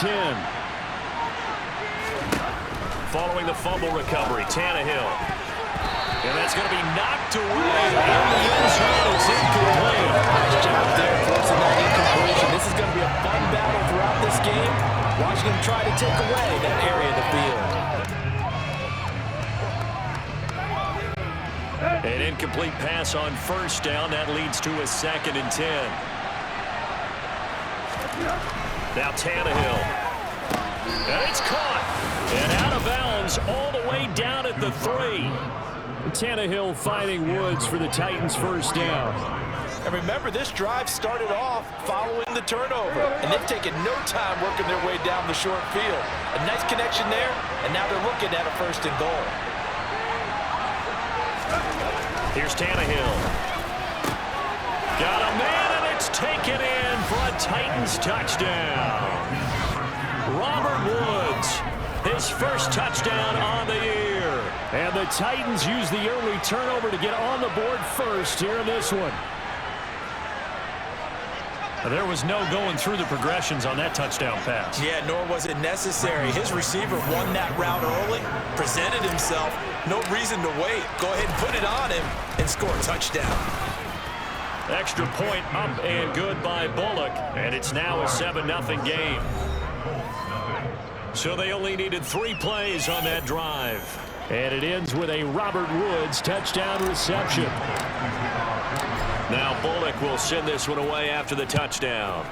10. Following the fumble recovery, Tannehill. And that's going to be knocked away. In the end zone, it's incomplete. Nice job there forcing that incompletion. This is going to be a fun battle throughout this game. Watching him try to take away that area of the field. An incomplete pass on first down. That leads to a 2nd and 10. Now Tannehill. And it's caught. And out of bounds all the way down at the 3. Tannehill finding Woods for the Titans' first down. And remember, this drive started off following the turnover. And they've taken no time working their way down the short field. A nice connection there, and now they're looking at a 1st and goal. Here's Tannehill. Got a man, and it's taken in for a Titans touchdown. Robert Woods, his first touchdown on the year. And the Titans use the early turnover to get on the board first here in this one. There was no going through the progressions on that touchdown pass. Yeah, nor was it necessary. His receiver won that route early, presented himself. No reason to wait. Go ahead and put it on him and score a touchdown. Extra point up and good by Bullock. And it's now a 7-0 game. So they only needed 3 plays on that drive. And it ends with a Robert Woods touchdown reception. Now Bullock will send this one away after the touchdown.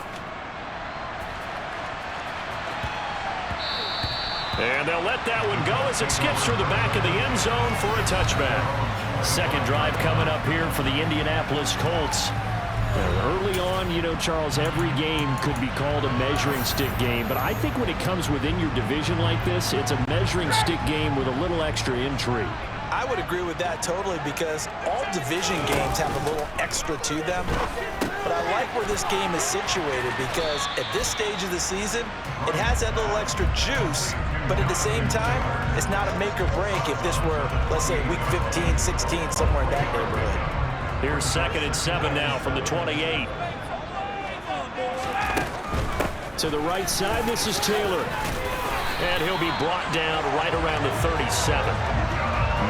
And they'll let that one go as it skips through the back of the end zone for a touchback. Second drive coming up here for the Indianapolis Colts. Early on, you know, Charles, every game could be called a measuring stick game. But I think when it comes within your division like this, it's a measuring stick game with a little extra intrigue. I would agree with that totally because all division games have a little extra to them. But I like where this game is situated because at this stage of the season, it has that little extra juice. But at the same time, it's not a make or break if this were, let's say, week 15, 16, somewhere in that neighborhood. Here's 2nd and 7 now from the 28. To the right side, this is Taylor. And he'll be brought down right around the 37.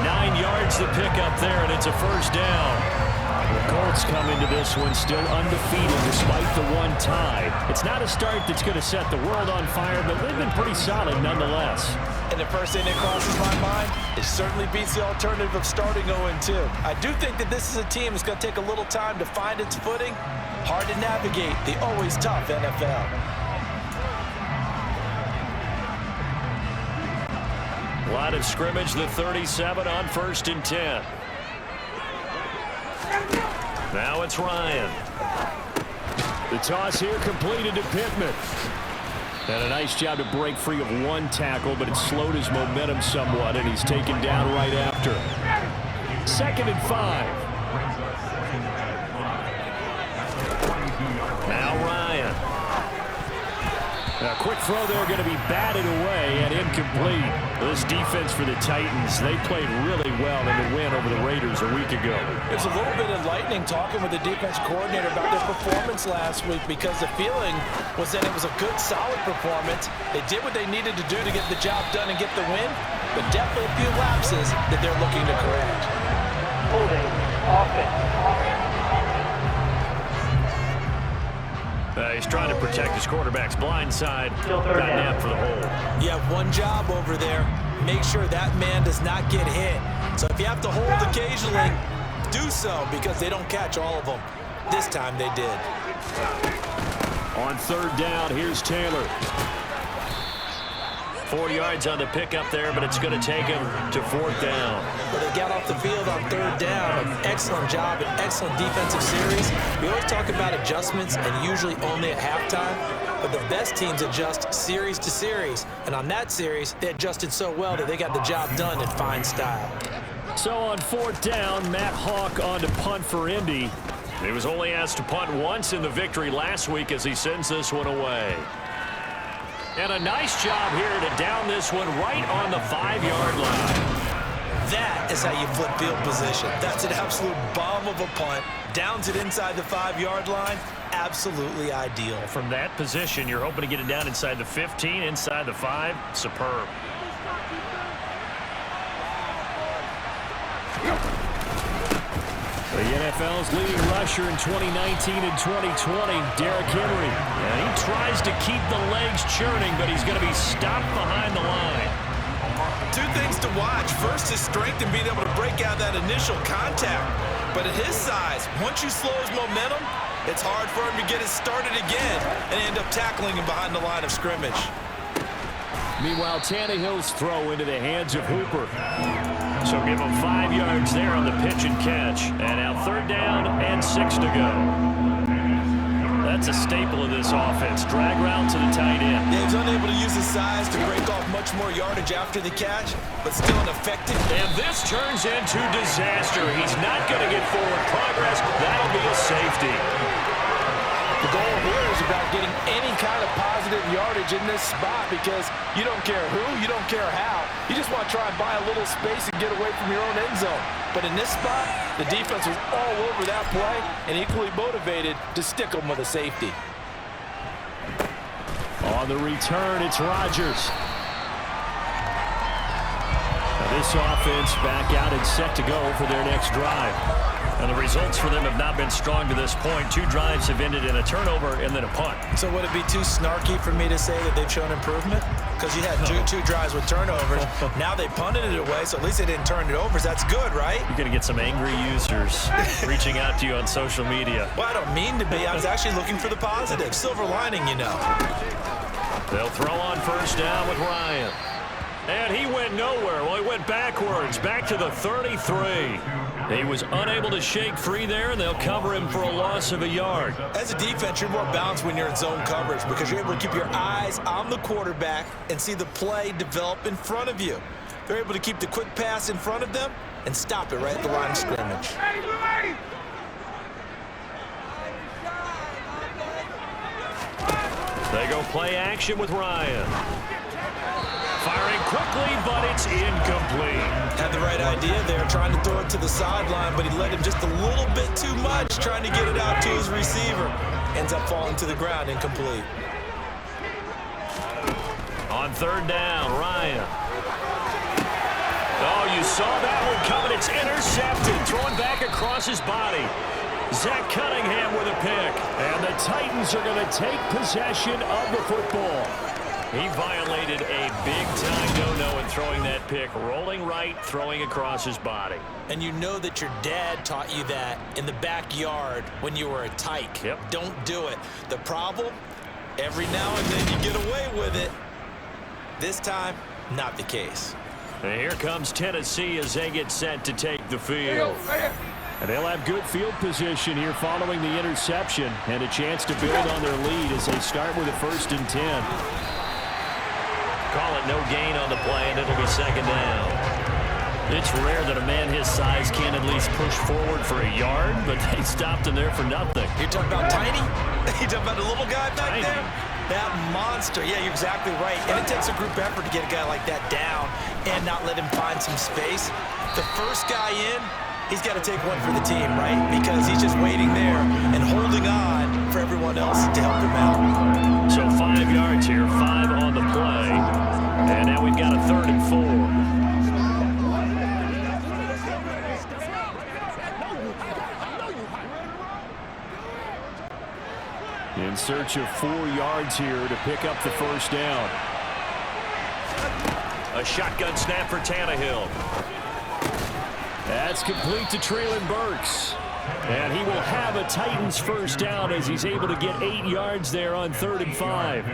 9 yards to pick up there, and it's a first down. The Colts come into this one still undefeated despite the one tie. It's not a start that's going to set the world on fire, but they've been pretty solid nonetheless. And the first thing that crosses my mind, it certainly beats the alternative of starting 0-2. I do think that this is a team that's going to take a little time to find its footing. Hard to navigate the always tough NFL. Line of scrimmage, the 37 on 1st and 10. Now it's Ryan. The toss here completed to Pittman. And a nice job to break free of one tackle, but it slowed his momentum somewhat, and he's taken down right after. 2nd and 5. Now Ryan. A quick throw there going to be batted away and incomplete. This defense for the Titans, they played really well in the win over the Raiders a week ago. It was a little bit enlightening talking with the defense coordinator about their performance last week because the feeling was that it was a good, solid performance. They did what they needed to do to get the job done and get the win, but definitely a few lapses that they're looking to correct. Holding offense. He's trying to protect his quarterback's blind side. Got nabbed for the hole. You have one job over there. Make sure that man does not get hit. So if you have to hold occasionally, do so because they don't catch all of them. This time they did. On 3rd down, here's Taylor. 4 yards on the pickup there, but it's going to take him to 4th down. But they got off the field on 3rd down. An excellent job, an excellent defensive series. We always talk about adjustments and usually only at halftime. But the best teams adjust series to series. And on that series, they adjusted so well that they got the job done in fine style. So on 4th down, Matt Hawk on to punt for Indy. He was only asked to punt once in the victory last week as he sends this one away. And a nice job here to down this one right on the 5-yard line. That is how you flip field position. That's an absolute bomb of a punt. Downs it inside the 5-yard line. Absolutely ideal. From that position, you're hoping to get it down inside the 15, inside the 5. Superb. The NFL's leading rusher in 2019 and 2020, Derrick Henry. And he tries to keep the legs churning, but he's going to be stopped behind the line. Two things to watch. First, his strength and being able to break out that initial contact. But at his size, once you slow his momentum, it's hard for him to get it started again and end up tackling him behind the line of scrimmage. Meanwhile, Tannehill's throw into the hands of Hooper. So give him 5 yards there on the pitch and catch. And now 3rd down and 6 to go. That's a staple of this offense. Drag route to the tight end. Yeah, he's unable to use his size to break off much more yardage after the catch, but still an effective. And this turns into disaster. He's not going to get forward progress. That'll be a safety. The goal here is about getting any kind of positive yardage in this spot because you don't care who, you don't care how. You just want to try and buy a little space and get away from your own end zone. But in this spot, the defense was all over that play and equally motivated to stick them with a safety. On the return, it's Rodgers. Now this offense back out and set to go for their next drive. And the results for them have not been strong to this point. 2 drives have ended in a turnover and then a punt. So would it be too snarky for me to say that they've shown improvement? Because you had two drives with turnovers. Now they punted it away, so at least they didn't turn it over. That's good, right? You're going to get some angry users reaching out to you on social media. Well, I don't mean to be. I was actually looking for the positive. Silver lining, you know. They'll throw on 1st down with Ryan. And he went nowhere. Well, he went backwards, back to the 33. He was unable to shake free there, and they'll cover him for a loss of a yard. As a defense, you're more balanced when you're in zone coverage because you're able to keep your eyes on the quarterback and see the play develop in front of you. They're able to keep the quick pass in front of them and stop it right at the line of scrimmage. They go play action with Ryan. Firing quickly, but it's incomplete. Had the right idea there, trying to throw it to the sideline, but he let him just a little bit too much, trying to get it out to his receiver. Ends up falling to the ground, incomplete. On 3rd down, Ryan. Oh, you saw that one coming. It's intercepted. Throwing back across his body. Zach Cunningham with a pick. And the Titans are going to take possession of the football. He violated a big-time no-no in throwing that pick. Rolling right, throwing across his body. And you know that your dad taught you that in the backyard when you were a tyke. Yep. Don't do it. The problem, every now and then you get away with it. This time, not the case. And here comes Tennessee as they get set to take the field. And they'll have good field position here following the interception and a chance to build on their lead as they start with a 1st and 10. Call it no gain on the play, and it'll be 2nd down. It's rare that a man his size can at least push forward for a yard, but they stopped him there for nothing. You're talking about tiny? You're talking about the little guy back Tiny. there? That monster. Yeah, you're exactly right. And it takes a group effort to get a guy like that down and not let him find some space. The first guy in, he's got to take one for the team, right? Because he's just waiting there and holding on for everyone else to help him out. So 5 yards here, 5 on the play. And now we've got a 3rd and 4. In search of 4 yards here to pick up the 1st down. A shotgun snap for Tannehill. That's complete to Treylon Burks. And he will have a Titans 1st down as he's able to get 8 yards there on 3rd and 5.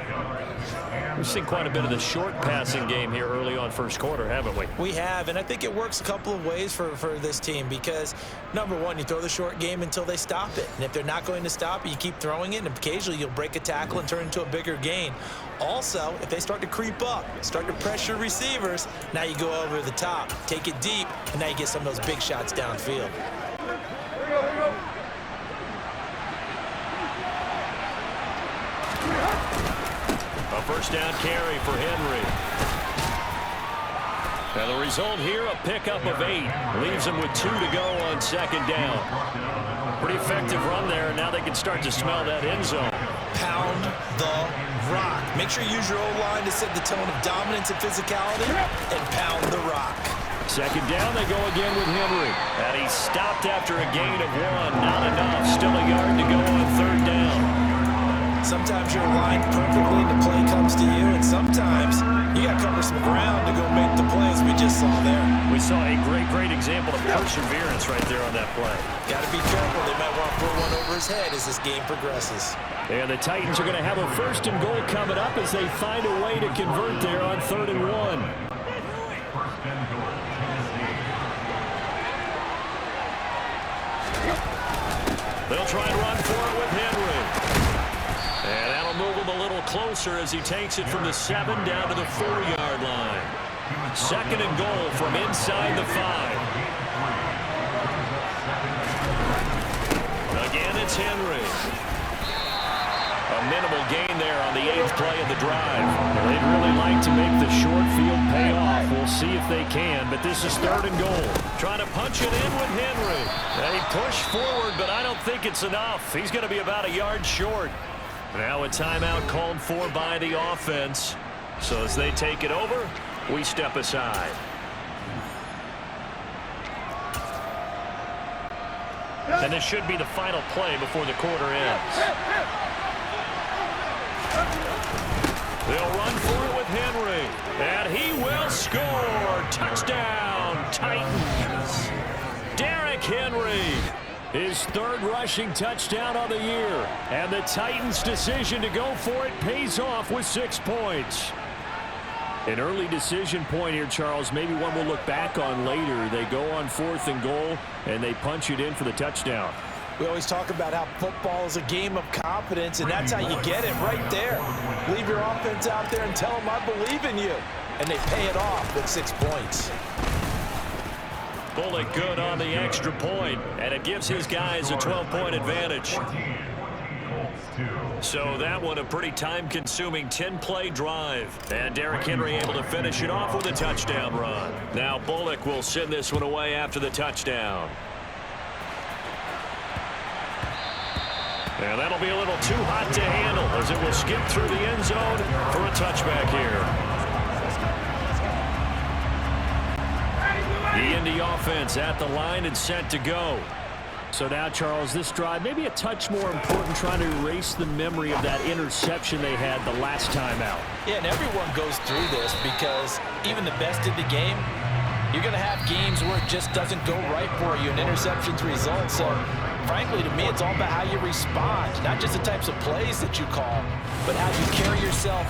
We've seen quite a bit of the short passing game here early on 1st quarter, haven't we? We have, and I think it works a couple of ways for this team because, number one, you throw the short game until they stop it. And if they're not going to stop it, you keep throwing it, and occasionally you'll break a tackle and turn into a bigger gain. Also, if they start to creep up, start to pressure receivers, now you go over the top, take it deep, and now you get some of those big shots downfield. A 1st down carry for Henry. And the result here, a pickup of 8. Leaves them with 2 to go on second down. Pretty effective run there, and now they can start to smell that end zone. Pound the rock. Make sure you use your O-line to set the tone of dominance and physicality, and pound the rock. Second down, they go again with Henry. And he stopped after a gain of 1. Not enough. Still a yard to go on third down. Sometimes you're aligned perfectly and the play comes to you, and sometimes you got to cover some ground to go make the plays we just saw there. We saw a great example of perseverance right there on that play. Got to be careful. They might want to put one over his head as this game progresses. And the Titans are going to have a 1st and goal coming up as they find a way to convert there on 3rd and 1. They'll try and run for it with Henry. And that'll move him a little closer as he takes it from the 7 down to the 4-yard line. 2nd and goal from inside the 5. Again, it's Henry. A minimal gain there on the 8th play of the drive. They'd really like to make the short field pay off. We'll see if they can, but this is 3rd and goal. Trying to punch it in with Henry. They push forward, but I don't think it's enough. He's going to be about a yard short. Now a timeout called for by the offense. So as they take it over, we step aside. And this should be the final play before the quarter ends. They'll run for it with Henry. And he will score. Touchdown, Titans. Derrick Henry. His 3rd rushing touchdown on the year. And the Titans' decision to go for it pays off with 6 points. An early decision point here, Charles. Maybe one we'll look back on later. They go on 4th and goal, and they punch it in for the touchdown. We always talk about how football is a game of confidence, and that's how you get it right there. Leave your offense out there and tell them I believe in you. And they pay it off with 6 points. Bullock good on the extra point, and it gives his guys a 12-point advantage. So that one a pretty time-consuming 10-play drive. And Derrick Henry able to finish it off with a touchdown run. Now Bullock will send this one away after the touchdown. And that'll be a little too hot to handle as it will skip through the end zone for a touchback here. The Indy offense at the line and set to go. So now, Charles, this drive maybe a touch more important, trying to erase the memory of that interception they had the last time out. Yeah, and everyone goes through this because even the best in the game, you're going to have games where it just doesn't go right for you and interceptions result. So, frankly, to me, it's all about how you respond, not just the types of plays that you call, but how you carry yourself